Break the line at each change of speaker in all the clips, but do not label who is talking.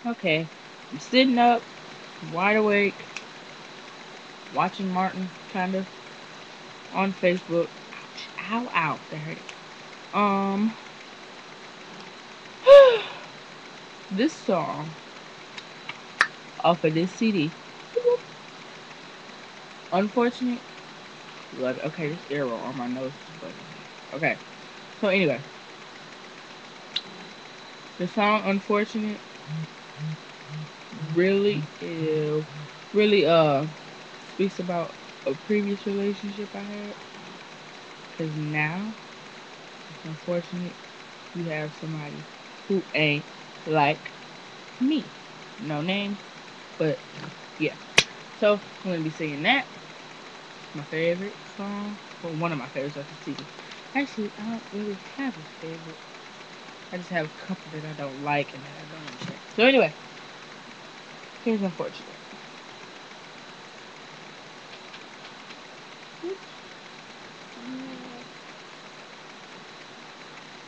Okay, I'm sitting up, wide awake, watching Martin, kind of, on Facebook. Ouch, ow, ow, that hurt. Um, this song off of this CD, Unfortunate. Love it. Okay, this arrow on my nose is bugging me. Okay, so anyway, the song Unfortunate really is, really, speaks about a previous relationship I had. Because now, it's unfortunate you have somebody who ain't like me. No names, but yeah. So I'm gonna be singing that. My favorite song, well, one of my favorites of the CD. Actually, I don't really have a favorite. I just have a couple that I don't like and that I don't understand. So anyway, here's Unfortunate.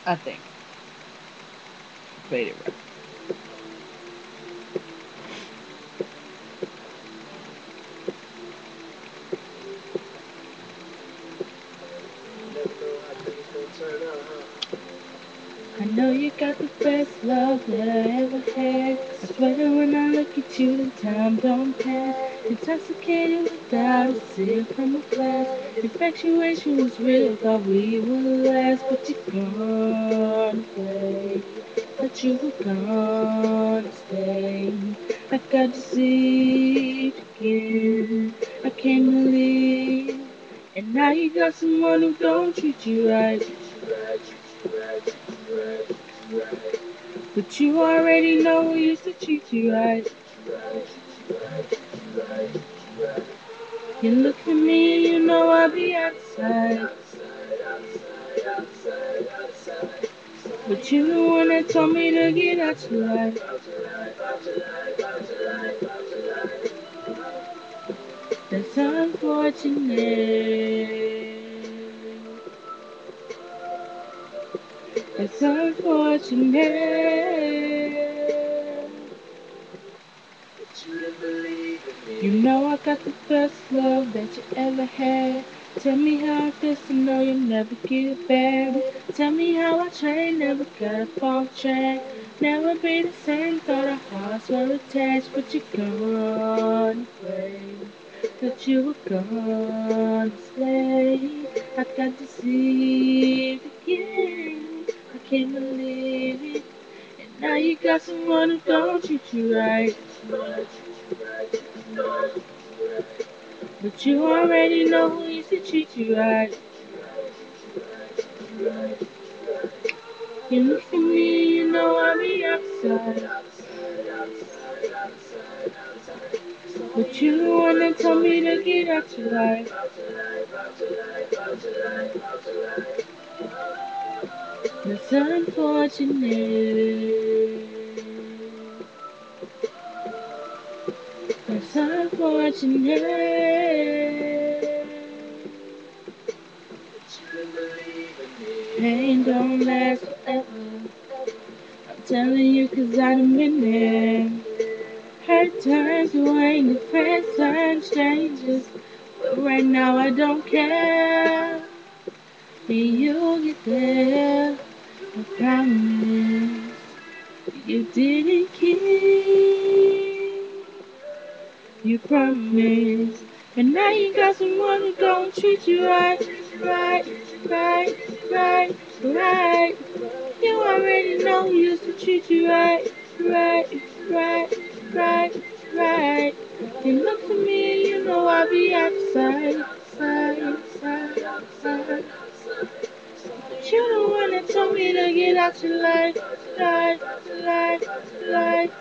I think. Played it right. I know you got the best love that I ever had. I swear that when I look at you, the time don't pass. Intoxicated without a sip from a glass. Infatuation was real, thought we would last, but you're gone away. Thought you were gonna stay. I got deceived again. I can't believe. And now you got someone who don't treat you right. But you already know who used to treat you right. You look at me and you know I'll be outside. But you the one that told me to get out your life. That's unfortunate. It's unfortunate. You know I got the best love that you ever had. Tell me how it feels to know you'll never get it back. Tell me how I trained, never got off track. Never be the same, thought our hearts were attached, but you're gone away. Thought you were gonna stay. I got deceived again. I can't believe it. And now you got someone who don't treat you right. But you already know who used to treat you right. You look at me, you know I'll be outside. But you the one that told me to get out your life. It's unfortunate. It's unfortunate. Pain don't last forever. I'm telling you 'cause I done been there. Hurt turns to anger, friends turn strangers. But right now I don't care. And you'll get there. I promise. You didn't keep. You promised. And now you got someone who don't treat you right. Right, right, right, right. You already know who used to treat you right. Right, right, right, right. You look at me and you know I'll be outside. Side, side, side. But you the one that told me to get out your life. Life, life, life.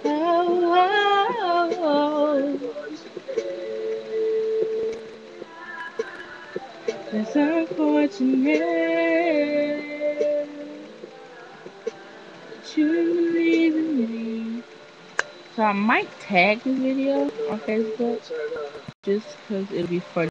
Oh, oh, oh. That's unfortunate. But you didn't believe in me. So I might tag this video on Facebook just because it'll be funny